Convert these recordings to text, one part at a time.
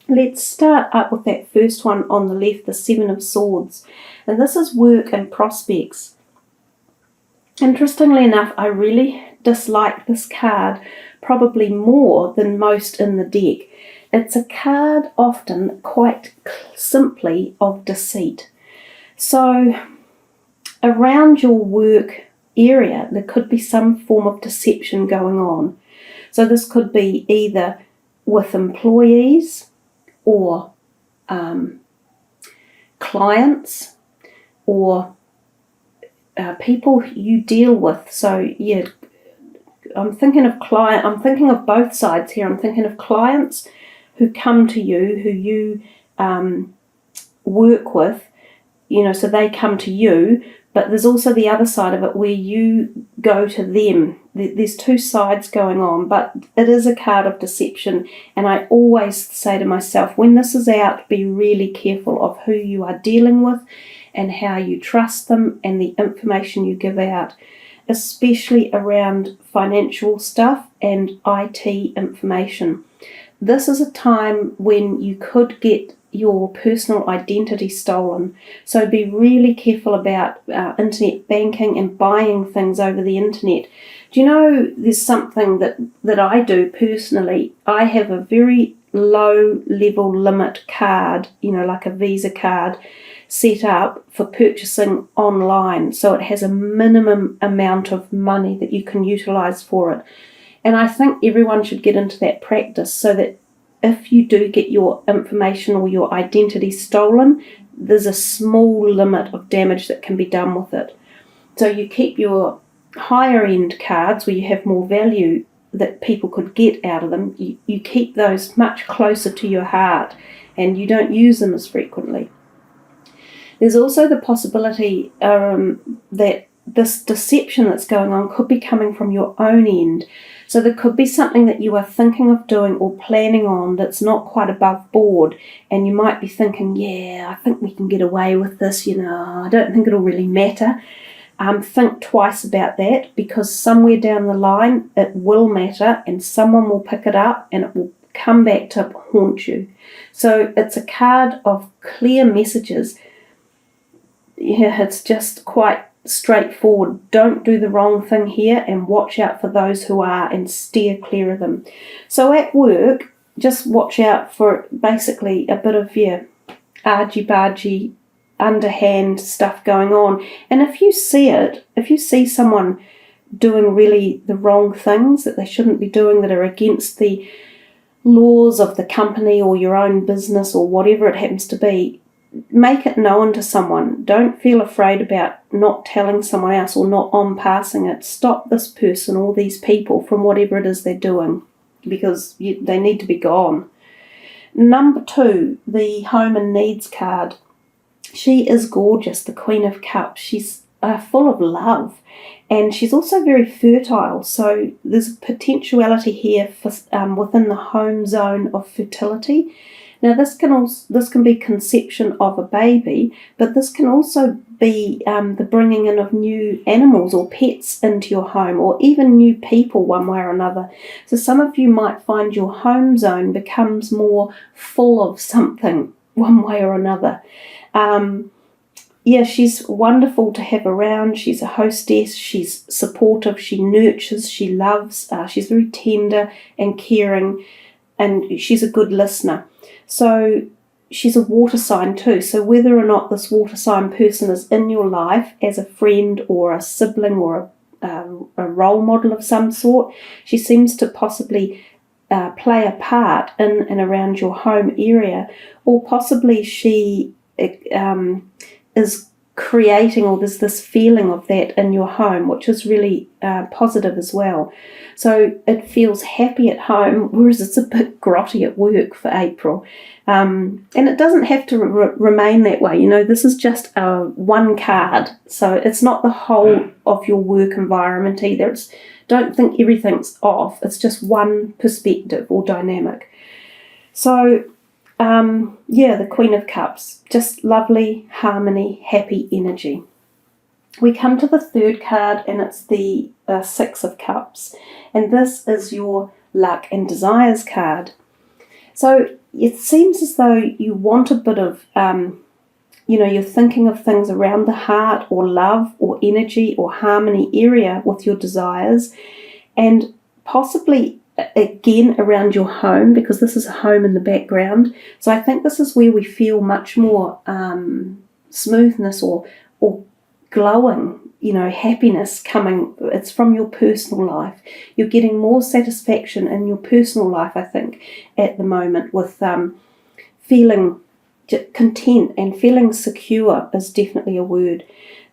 Let's start up with that first one on the left, the Seven of Swords. And this is work and prospects. Interestingly enough, I really dislike this card probably more than most in the deck. It's a card often quite simply of deceit. So around your work area, there could be some form of deception going on. So this could be either with employees or clients or people you deal with. So yeah, I'm thinking of both sides here. I'm thinking of clients who come to you, who you work with, so they come to you, but there's also the other side of it where you go to them. There's two sides going on, but it is a card of deception. And I always say to myself, when this is out, be really careful of who you are dealing with and how you trust them and the information you give out, especially around financial stuff and IT information. This is a time when you could get your personal identity stolen. So be really careful about internet banking and buying things over the internet. Do you know there's something that I do personally? I have a very low level limit card, like a Visa card, set up for purchasing online. So it has a minimum amount of money that you can utilize for it. And I think everyone should get into that practice so that if you do get your information or your identity stolen, there's a small limit of damage that can be done with it. So you keep your higher end cards where you have more value that people could get out of them, you keep those much closer to your heart and you don't use them as frequently. There's also the possibility that this deception that's going on could be coming from your own end. So there could be something that you are thinking of doing or planning on that's not quite above board, and you might be thinking, yeah, I think we can get away with this, I don't think it'll really matter. Think twice about that, because somewhere down the line it will matter and someone will pick it up and it will come back to haunt you. So it's a card of clear messages. Yeah, it's just quite straightforward. Don't do the wrong thing here and watch out for those who are and steer clear of them. So at work, just watch out for basically a bit of argy-bargy, underhand stuff going on. And if you see someone doing really the wrong things that they shouldn't be doing, that are against the laws of the company or your own business or whatever it happens to be, make it known to someone. Don't feel afraid about not telling someone else or not on passing it. Stop this person or these people from whatever it is they're doing, because they need to be gone. Number 2, the Home and Needs card. She is gorgeous, the Queen of Cups. She's full of love, and she's also very fertile. So there's a potentiality here for within the home zone of fertility. Now this can be conception of a baby, but this can also be the bringing in of new animals or pets into your home, or even new people one way or another. So some of you might find your home zone becomes more full of something one way or another. She's wonderful to have around. She's a hostess. She's supportive. She nurtures. She loves. She's very tender and caring, and she's a good listener. So she's a water sign too. So whether or not this water sign person is in your life as a friend or a sibling or a role model of some sort, she seems to possibly play a part in and around your home area, or possibly she is creating, or there's this feeling of that in your home, which is really positive as well. So it feels happy at home, whereas it's a bit grotty at work for April. And it doesn't have to remain that way. This is just one card. So it's not the whole of your work environment either. Don't think everything's off. It's just one perspective or dynamic. So the Queen of Cups, just lovely, harmony, happy energy. We come to the 3rd card, and it's the 6 of Cups, and this is your luck and desires card. So it seems as though you want a bit of, you're thinking of things around the heart or love or energy or harmony area with your desires, and possibly again around your home, because this is a home in the background. So I think this is where we feel much more smoothness or glowing, happiness coming. It's from your personal life. You're getting more satisfaction in your personal life, I think, at the moment, with feeling content and feeling secure is definitely a word.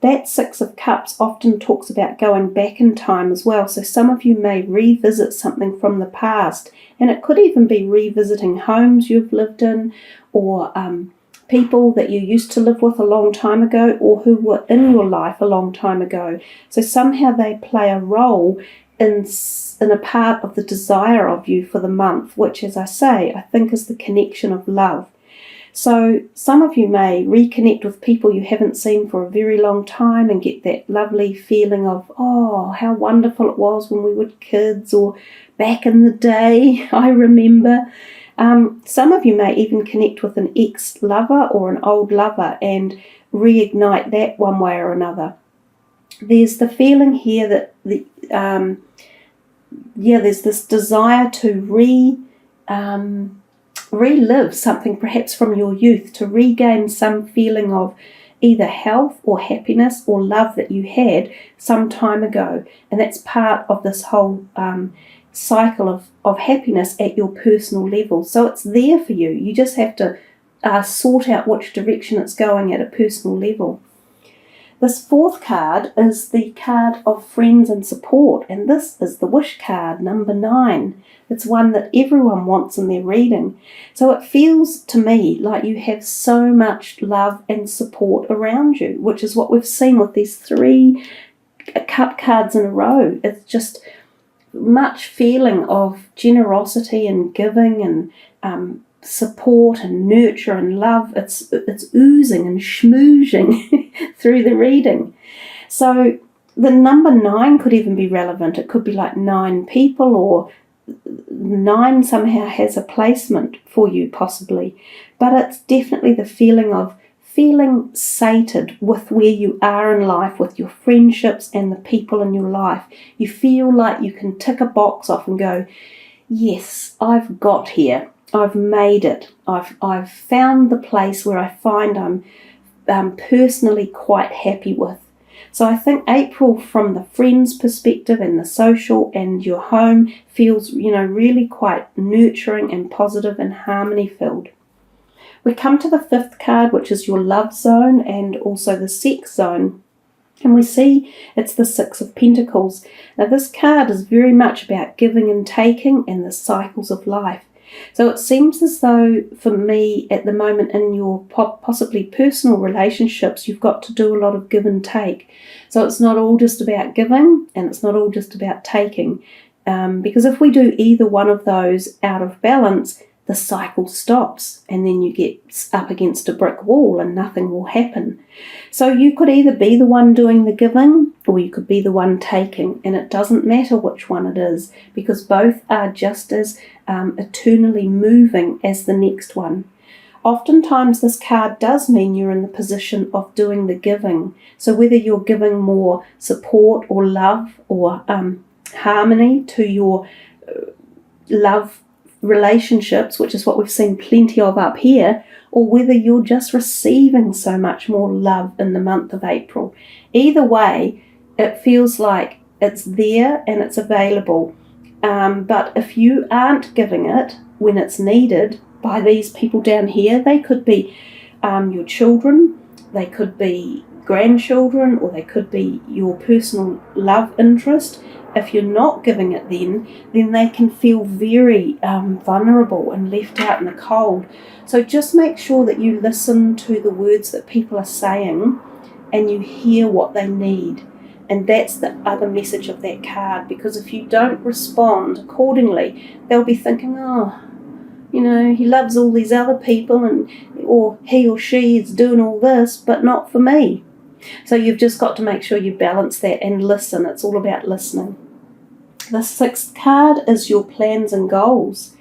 That Six of Cups often talks about going back in time as well. So some of you may revisit something from the past, and it could even be revisiting homes you've lived in, or people that you used to live with a long time ago, or who were in your life a long time ago. So somehow they play a role in a part of the desire of you for the month, which, as I say, I think is the connection of love. So some of you may reconnect with people you haven't seen for a very long time and get that lovely feeling of, oh, how wonderful it was when we were kids, or back in the day, I remember. Some of you may even connect with an ex-lover or an old lover and reignite that one way or another. There's the feeling here that there's this desire to relive something perhaps from your youth, to regain some feeling of either health or happiness or love that you had some time ago. And that's part of this whole cycle of happiness at your personal level. So it's there for you. You just have to sort out which direction it's going at a personal level. This fourth card is the card of friends and support, and this is the wish card, number 9. It's one that everyone wants in their reading. So it feels to me like you have so much love and support around you, which is what we've seen with these 3 cup cards in a row. It's just much feeling of generosity and giving and support and nurture and love. It's oozing and schmoozing through the reading. So the number 9 could even be relevant. It could be like 9 people, or 9 somehow has a placement for you possibly. But it's definitely the feeling of feeling sated with where you are in life, with your friendships and the people in your life. You feel like you can tick a box off and go, yes, I've got here. I've made it. I've found the place where I find I'm personally quite happy with. So I think April, from the friends perspective and the social and your home, feels, really quite nurturing and positive and harmony filled. We come to the 5th card, which is your love zone and also the sex zone. And we see it's the 6 of Pentacles. Now this card is very much about giving and taking and the cycles of life. So it seems as though, for me, at the moment in your possibly personal relationships, you've got to do a lot of give and take. So it's not all just about giving, and it's not all just about taking. Because if we do either one of those out of balance, the cycle stops, and then you get up against a brick wall and nothing will happen. So you could either be the one doing the giving, or you could be the one taking, and it doesn't matter which one it is, because both are just as eternally moving as the next one. Oftentimes this card does mean you're in the position of doing the giving. So whether you're giving more support or love or harmony to your love relationships, which is what we've seen plenty of up here, or whether you're just receiving so much more love in the month of April. Either way, it feels like it's there and it's available. But if you aren't giving it when it's needed by these people down here, they could be your children, they could be grandchildren, or they could be your personal love interest. If you're not giving it then they can feel very vulnerable and left out in the cold. So just make sure that you listen to the words that people are saying and you hear what they need. And that's the other message of that card, because if you don't respond accordingly, they'll be thinking, he loves all these other people, or he or she is doing all this, but not for me. So you've just got to make sure you balance that and listen. It's all about listening. The 6th card is your plans and goals.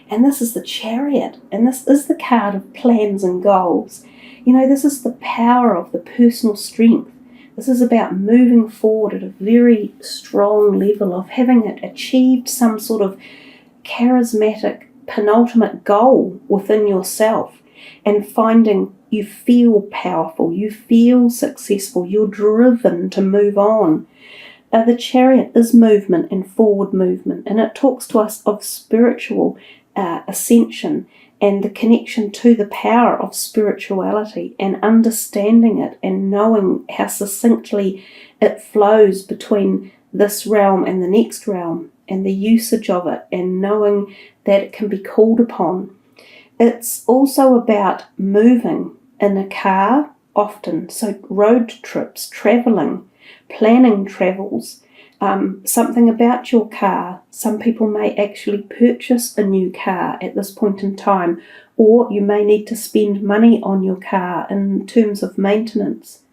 And this is the Chariot, and this is the card of plans and goals. This is the power of the personal strength. This is about moving forward at a very strong level of having achieved some sort of charismatic penultimate goal within yourself and finding you feel powerful, you feel successful, you're driven to move on. The Chariot is movement and forward movement, and it talks to us of spiritual ascension and the connection to the power of spirituality and understanding it and knowing how succinctly it flows between this realm and the next realm and the usage of it and knowing that it can be called upon. It's also about moving in a car often, so road trips, travelling, planning travels, something about your car. Some people may actually purchase a new car at this point in time, or you may need to spend money on your car in terms of maintenance.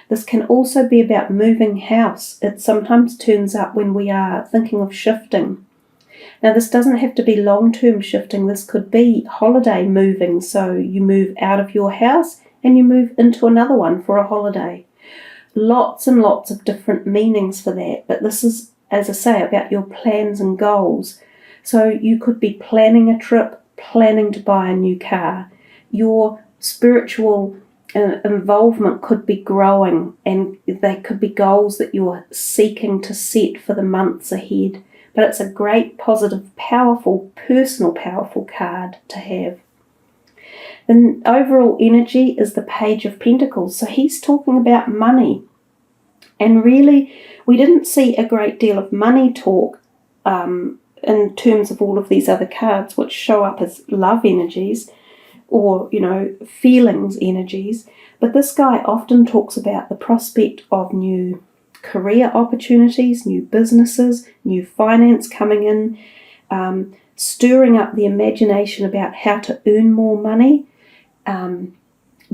This can also be about moving house. It sometimes turns up when we are thinking of shifting. Now, this doesn't have to be long-term shifting. This could be holiday moving, so you move out of your house and you move into another one for a holiday. Lots and lots of different meanings for that, but this is, as I say, about your plans and goals. So you could be planning a trip, planning to buy a new car. Your spiritual involvement could be growing, and they could be goals that you're seeking to set for the months ahead. But it's a great, positive, powerful, personal, powerful card to have. The overall energy is the Page of Pentacles. So he's talking about money. And really, we didn't see a great deal of money talk in terms of all of these other cards, which show up as love energies or, feelings energies. But this guy often talks about the prospect of new career opportunities, new businesses, new finance coming in, stirring up the imagination about how to earn more money,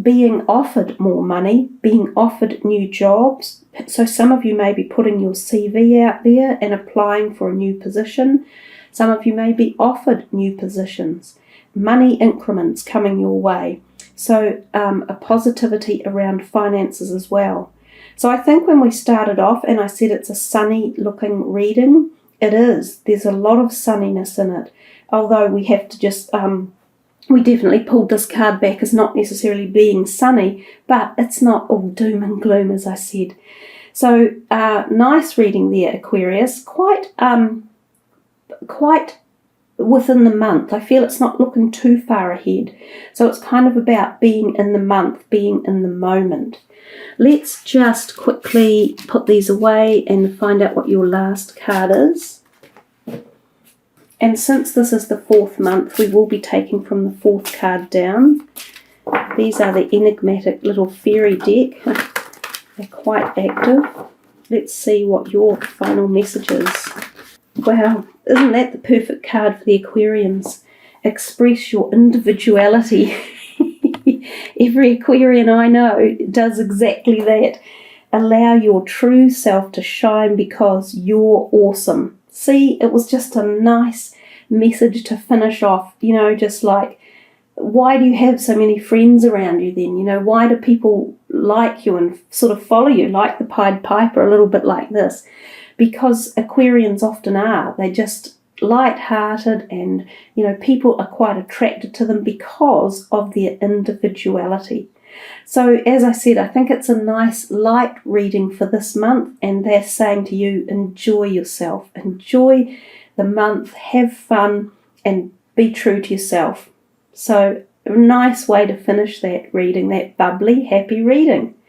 being offered more money, being offered new jobs. So some of you may be putting your CV out there and applying for a new position. Some of you may be offered new positions, money increments coming your way. So a positivity around finances as well. So I think when we started off and I said it's a sunny looking reading, it is. There's a lot of sunniness in it. Although we have to just, we definitely pulled this card back as not necessarily being sunny, but it's not all doom and gloom, as I said. So nice reading there, Aquarius. Quite within the month. I feel it's not looking too far ahead. So it's kind of about being in the month, being in the moment. Let's just quickly put these away and find out what your last card is. And since this is the 4th month, we will be taking from the 4th card down. These are the enigmatic little fairy deck. They're quite active. Let's see what your final message is. Wow, isn't that the perfect card for the Aquarians? Express your individuality. Every Aquarian I know does exactly that. Allow your true self to shine because you're awesome. See, it was just a nice message to finish off, just like, why do you have so many friends around you then? Why do people like you and sort of follow you, like the Pied Piper, a little bit like this? Because Aquarians often are. They're just light-hearted and, people are quite attracted to them because of their individuality. So, as I said, I think it's a nice light reading for this month, and they're saying to you, enjoy yourself, enjoy the month, have fun, and be true to yourself. So, a nice way to finish that reading, that bubbly, happy reading.